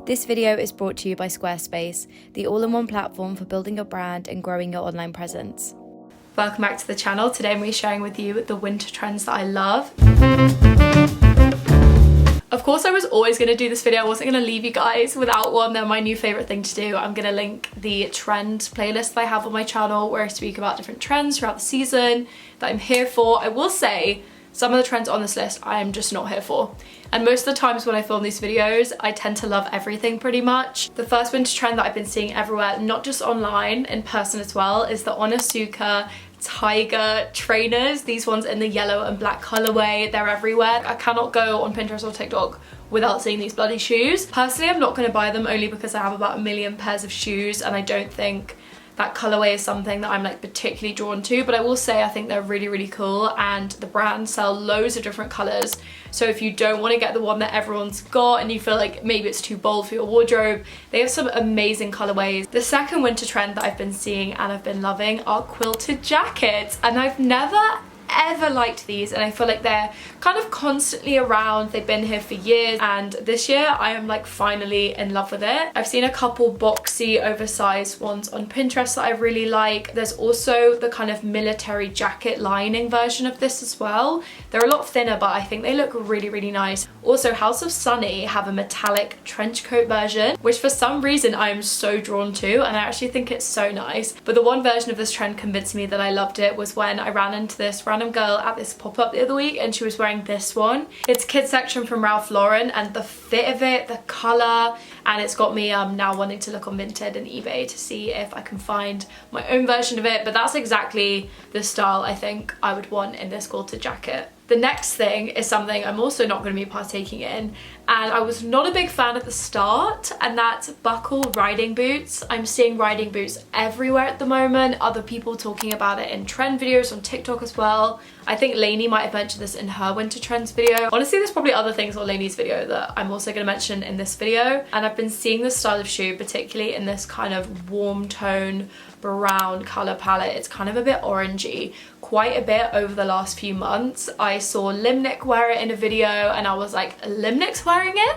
This video is brought to you by Squarespace, the all-in-one platform for building your brand and growing your online presence. Welcome back to the channel. Today I'm going to be sharing with you the winter trends that I love. Of course I was always going to do this video. I wasn't going to leave you guys without one. They're my new favourite thing to do. I'm going to link the trend playlist that I have on my channel where I speak about different trends throughout the season that I'm here for. I will say some of the trends on this list I am just not here for. And most of the times when I film these videos, I tend to love everything pretty much. The first winter trend that I've been seeing everywhere, not just online, in person as well, is the Asics Tiger trainers. These ones in the yellow and black colorway. They're everywhere. I cannot go on Pinterest or TikTok without seeing these bloody shoes. Personally, I'm not going to buy them only because I have about 1 million pairs of shoes and I don't think that colorway is something that I'm like particularly drawn to, but I will say I think they're really, really cool, and the brand sell loads of different colors. So if you don't want to get the one that everyone's got and you feel like maybe it's too bold for your wardrobe, they have some amazing colorways. The second winter trend that I've been seeing and I've been loving are quilted jackets, and I've never ever liked these, and I feel like they're kind of constantly around. They've been here for years, and this year I am like finally in love with it. I've seen a couple boxy oversized ones on Pinterest that I really like. There's also the kind of military jacket lining version of this as well. They're a lot thinner, but I think they look really, really nice. Also, House of Sunny have a metallic trench coat version, which for some reason I am so drawn to, and I actually think it's so nice. But the one version of this trend convinced me that I loved it was when I ran into this random girl at this pop-up the other week, and she was wearing this one. It's kids section from Ralph Lauren, and the fit of it, the color, and it's got me now wanting to look on Vinted and eBay to see if I can find my own version of it. But that's exactly the style I think I would want in this quilted jacket. The next thing is something I'm also not going to be partaking in, and I was not a big fan at the start, and that's buckle riding boots. I'm seeing riding boots everywhere at the moment, other people talking about it in trend videos on TikTok as well. I think Lainey might have mentioned this in her winter trends video. Honestly, there's probably other things on Lainey's video that I'm also going to mention in this video, and I've been seeing this style of shoe particularly in this kind of warm tone brown color palette. It's kind of a bit orangey quite a bit over the last few months. I saw Limnick wear it in a video and I was like, Limnick's wearing it?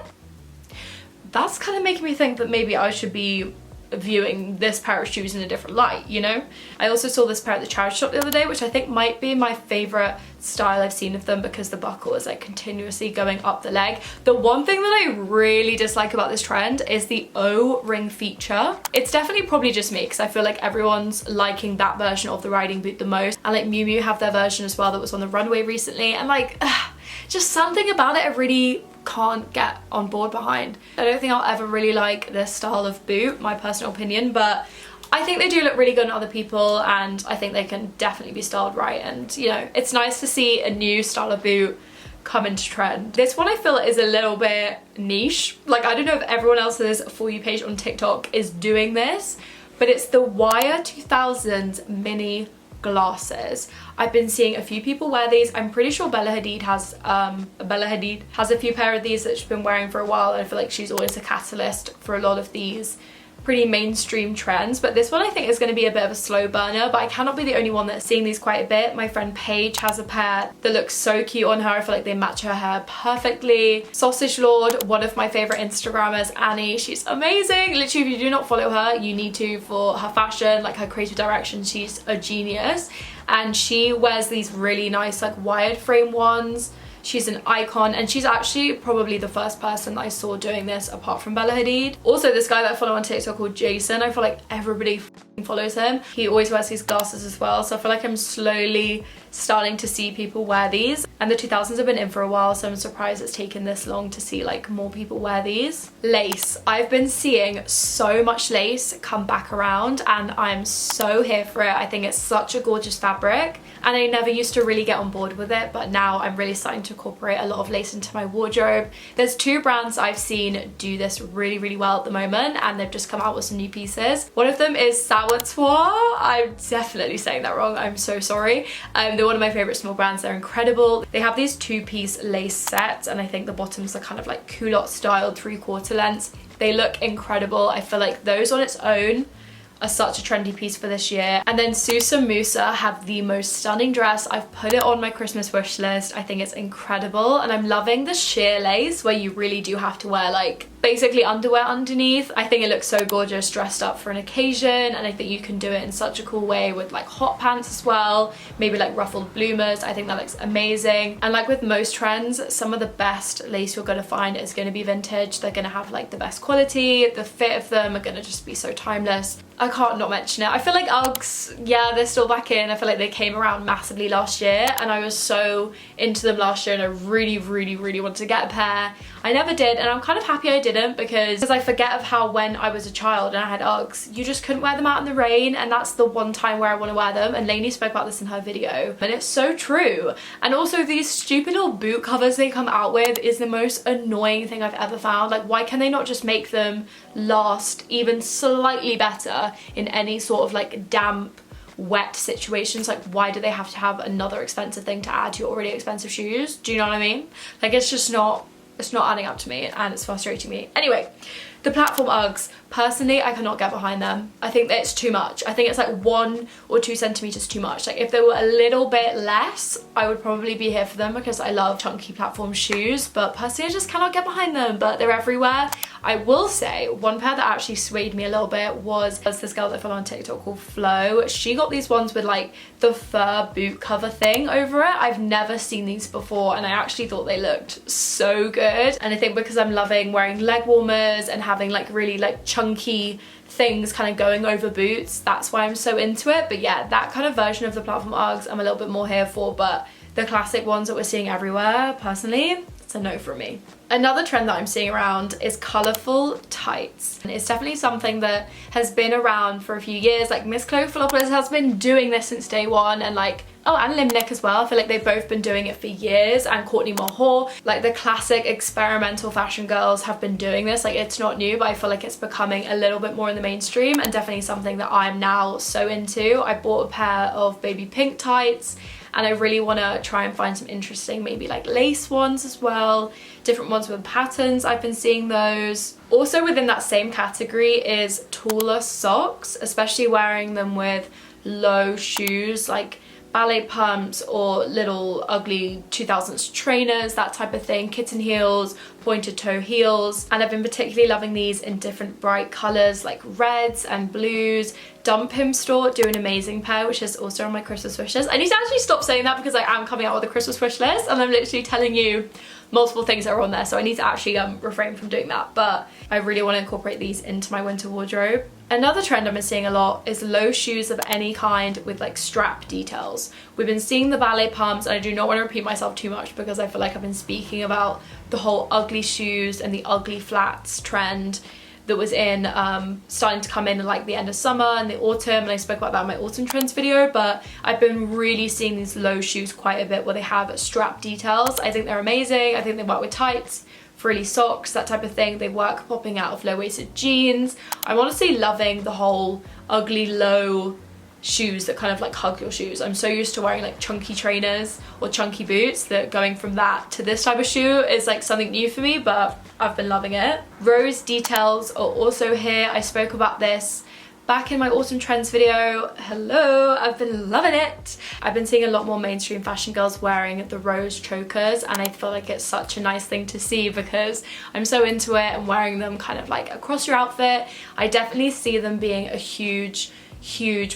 That's kind of making me think that maybe I should be viewing this pair of shoes in a different light, you know? I also saw this pair at the charity shop the other day, which I think might be my favorite style I've seen of them because the buckle is like continuously going up the leg. The one thing that I really dislike about this trend is the O-ring feature. It's definitely probably just me because I feel like everyone's liking that version of the riding boot the most, and like Miu Miu have their version as well that was on the runway recently, and like just something about it I really can't get on board behind. I don't think I'll ever really like this style of boot, my personal opinion, but I think they do look really good on other people, and I think they can definitely be styled right, and you know, it's nice to see a new style of boot come into trend. This one I feel is a little bit niche. Like, I don't know if everyone else's For You page on TikTok is doing this, but it's the Wire 2000s mini glasses. I've been seeing a few people wear these. I'm pretty sure Bella Hadid has a few pair of these that she's been wearing for a while, and I feel like she's always a catalyst for a lot of these pretty mainstream trends. But this one I think is going to be a bit of a slow burner, but I cannot be the only one that's seeing these quite a bit. My friend Paige has a pair that looks so cute on her. I feel like they match her hair perfectly. Sausage Lord, one of my favorite Instagrammers, Annie, she's amazing. Literally, if you do not follow her, you need to, for her fashion, like her creative direction. She's a genius, and she wears these really nice like wired frame ones. She's an icon, and she's actually probably the first person that I saw doing this apart from Bella Hadid. Also, this guy that I follow on TikTok called Jason, I feel like everybody follows him. He always wears these glasses as well, so I feel like I'm slowly starting to see people wear these. And the 2000s have been in for a while, so I'm surprised it's taken this long to see like more people wear these. Lace. I've been seeing so much lace come back around, and I'm so here for it. I think it's such a gorgeous fabric, and I never used to really get on board with it, but now I'm really starting to incorporate a lot of lace into my wardrobe. There's two brands I've seen do this really, really well at the moment, and they've just come out with some new pieces. One of them is Sauertois. I'm definitely saying that wrong, I'm so sorry. They're one of my favorite small brands. They're incredible. They have these two-piece lace sets, and I think the bottoms are kind of like culotte styled 3/4 lengths. They look incredible. I feel like those on its own are such a trendy piece for this year. And then Susa Musa have the most stunning dress. I've put it on my Christmas wish list. I think it's incredible, and I'm loving the sheer lace where you really do have to wear like basically underwear underneath. I think it looks so gorgeous dressed up for an occasion, and I think you can do it in such a cool way with like hot pants as well, maybe like ruffled bloomers. I think that looks amazing. And like with most trends, some of the best lace you're gonna find is gonna be vintage. They're gonna have like the best quality, the fit of them are gonna just be so timeless. I can't not mention it. I feel like Uggs, yeah, they're still back in. I feel like they came around massively last year, and I was so into them last year, and I really wanted to get a pair. I never did, and I'm kind of happy I didn't, because I forget of how when I was a child and I had Uggs, you just couldn't wear them out in the rain, and that's the one time where I want to wear them. And Lainey spoke about this in her video, and it's so true. And also these stupid little boot covers they come out with is the most annoying thing I've ever found. Like, why can they not just make them last even slightly better in any sort of like damp, wet situations? Like, why do they have to have another expensive thing to add to your already expensive shoes? Do you know what I mean? Like, it's just not, it's not adding up to me, and it's frustrating me. Anyway, the platform Uggs, personally, I cannot get behind them. I think that it's too much. I think it's like 1 or 2 centimeters too much. Like, if they were a little bit less, I would probably be here for them, because I love chunky platform shoes, but personally I just cannot get behind them, but they're everywhere. I will say one pair that actually swayed me a little bit was this girl that I follow on TikTok called Flo. She got these ones with like the fur boot cover thing over it. I've never seen these before, and I actually thought they looked so good. And I think because I'm loving wearing leg warmers and having like really like chunky things kind of going over boots, that's why I'm so into it. But yeah, that kind of version of the platform Uggs I'm a little bit more here for, but the classic ones that we're seeing everywhere, personally, it's a no from me. Another trend that I'm seeing around is colourful tights. And it's definitely something that has been around for a few years. Like, Miss Chloe Philopoulos has been doing this since day one, and like, oh, and Limnick as well. I feel like they've both been doing it for years, and Courtney Mahor, like the classic experimental fashion girls have been doing this. Like, it's not new, but I feel like it's becoming a little bit more in the mainstream, and definitely something that I'm now so into. I bought a pair of baby pink tights, and I really want to try and find some interesting, maybe like lace ones as well, different ones with patterns. I've been seeing those. Also within that same category is taller socks, especially wearing them with low shoes like ballet pumps or little ugly 2000s trainers, that type of thing, kitten heels, pointed toe heels. And I've been particularly loving these in different bright colors like reds and blues. Dump Him Store do an amazing pair, which is also on my Christmas wish list. I need to actually stop saying that, because I am coming out with a Christmas wish list and I'm literally telling you multiple things that are on there, so I need to actually refrain from doing that. But I really want to incorporate these into my winter wardrobe. Another trend I've been seeing a lot is low shoes of any kind with like strap details. We've been seeing the ballet pumps, and I do not want to repeat myself too much because I feel like I've been speaking about the whole ugly shoes and the ugly flats trend that was in starting to come in like the end of summer and the autumn, and I spoke about that in my autumn trends video. But I've been really seeing these low shoes quite a bit where they have strap details. I think they're amazing. I think they work with tights, frilly socks, that type of thing. They work popping out of low-waisted jeans. I'm honestly loving the whole ugly low shoes that kind of like hug your shoes. I'm so used to wearing like chunky trainers or chunky boots that going from that to this type of shoe is like something new for me, but I've been loving it. Rose details are also here. I spoke about this back in my autumn trends video. Hello, I've been loving it. I've been seeing a lot more mainstream fashion girls wearing the rose chokers, and I feel like it's such a nice thing to see because I'm so into it, and wearing them kind of like across your outfit. I definitely see them being a huge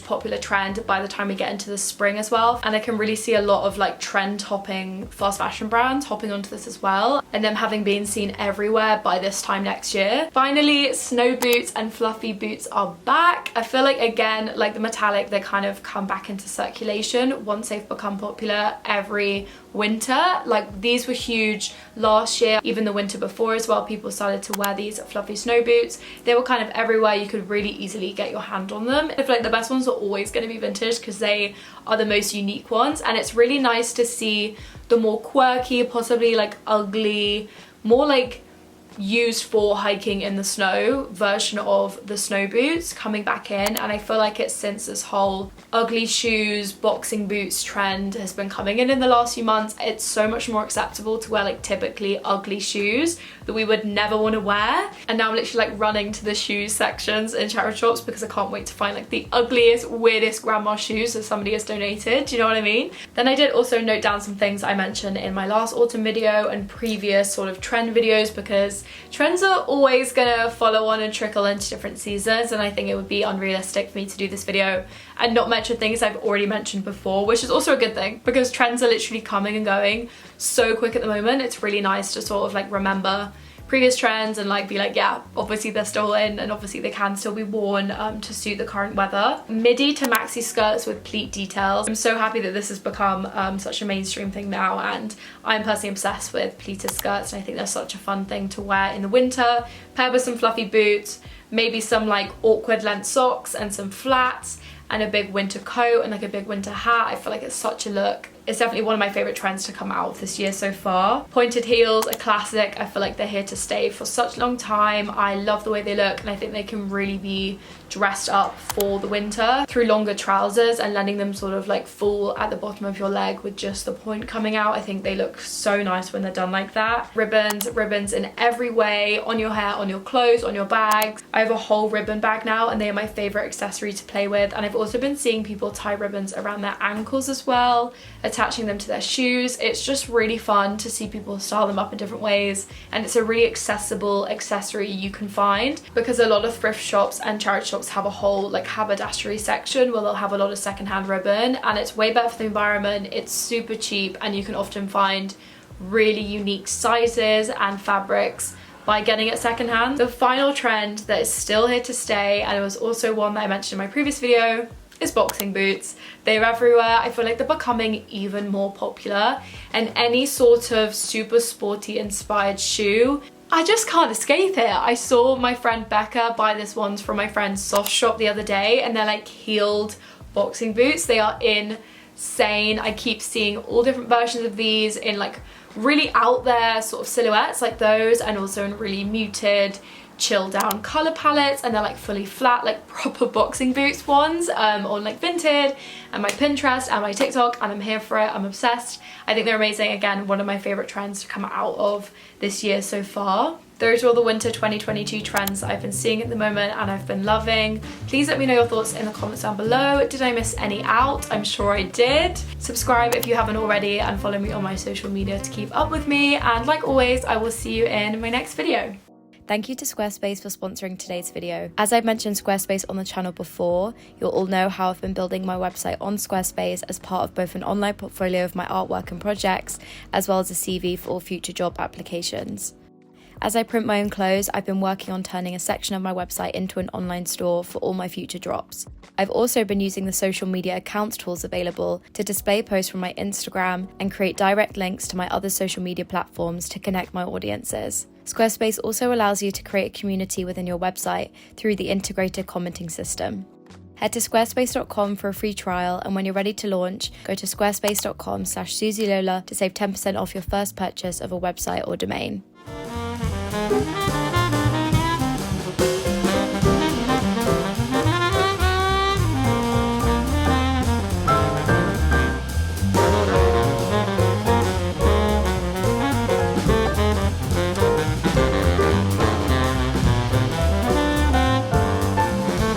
popular trend by the time we get into the spring as well, and I can really see a lot of like trend hopping fast fashion brands hopping onto this as well, and them having been seen everywhere by this time next year. Finally, snow boots and fluffy boots are back. I feel like, again, like the metallic, they kind of come back into circulation once they've become popular every winter. Like, these were huge last year, even the winter before as well. People started to wear these fluffy snow boots. They were kind of everywhere. You could really easily get your hand on them. I feel like the best ones are always going to be vintage because they are the most unique ones, and it's really nice to see the more quirky, possibly like ugly, more like used for hiking in the snow version of the snow boots coming back in. And I feel like it's since this whole ugly shoes, boxing boots trend has been coming in the last few months, it's so much more acceptable to wear like typically ugly shoes that we would never want to wear. And now I'm literally like running to the shoes sections in charity shops because I can't wait to find like the ugliest, weirdest grandma shoes that somebody has donated. Do you know what I mean? Then I did also note down some things I mentioned in my last autumn video and previous sort of trend videos, because because trends are always gonna follow on and trickle into different seasons, and I think it would be unrealistic for me to do this video and not mention things I've already mentioned before, which is also a good thing because trends are literally coming and going so quick at the moment. It's really nice to sort of like remember previous trends and like be like, yeah, obviously they're still in and obviously they can still be worn to suit the current weather. Midi to maxi skirts with pleat details. I'm so happy that this has become such a mainstream thing now, and I'm personally obsessed with pleated skirts, and I think they're such a fun thing to wear in the winter, paired with some fluffy boots, maybe some like awkward length socks and some flats, and a big winter coat and like a big winter hat. I feel like it's such a look. It's definitely one of my favorite trends to come out of this year so far. Pointed heels, a classic. I feel like they're here to stay for such a long time. I love the way they look, and I think they can really be dressed up for the winter through longer trousers and letting them sort of like fall at the bottom of your leg with just the point coming out. I think they look so nice when they're done like that. Ribbons in every way, on your hair, on your clothes, on your bags. I have a whole ribbon bag now, and they are my favorite accessory to play with. And I've also been seeing people tie ribbons around their ankles as well, attaching them to their shoes. It's just really fun to see people style them up in different ways, and it's a really accessible accessory you can find because a lot of thrift shops and charity shops have a whole like haberdashery section where they'll have a lot of secondhand ribbon, and it's way better for the environment. It's super cheap, and you can often find really unique sizes and fabrics by getting it secondhand. The final trend that is still here to stay, and it was also one that I mentioned in my previous video, is boxing boots. They're everywhere. I feel like they're becoming even more popular, and any sort of super sporty inspired shoe, I just can't escape it. I saw my friend Becca buy this ones from my friend's soft shop the other day, and they're like heeled boxing boots. They are insane. I keep seeing all different versions of these in like really out there sort of silhouettes like those, and also in really muted chill down color palettes, and they're like fully flat, like proper boxing boots ones on like Vinted and my Pinterest and my TikTok, and I'm here for it. I'm obsessed. I think they're amazing. Again, one of my favorite trends to come out of this year so far. Those are all the winter 2022 trends that I've been seeing at the moment and I've been loving. Please let me know your thoughts in the comments down below. Did I miss any out? I'm sure I did. Subscribe if you haven't already, and follow me on my social media to keep up with me. And like always, I will see you in my next video. Thank you to Squarespace for sponsoring today's video. As I've mentioned Squarespace on the channel before, you'll all know how I've been building my website on Squarespace as part of both an online portfolio of my artwork and projects, as well as a CV for all future job applications. As I print my own clothes, I've been working on turning a section of my website into an online store for all my future drops. I've also been using the social media accounts tools available to display posts from my Instagram and create direct links to my other social media platforms to connect my audiences. Squarespace also allows you to create a community within your website through the integrated commenting system. Head to squarespace.com for a free trial, and when you're ready to launch, go to squarespace.com/SusieLola to save 10% off your first purchase of a website or domain.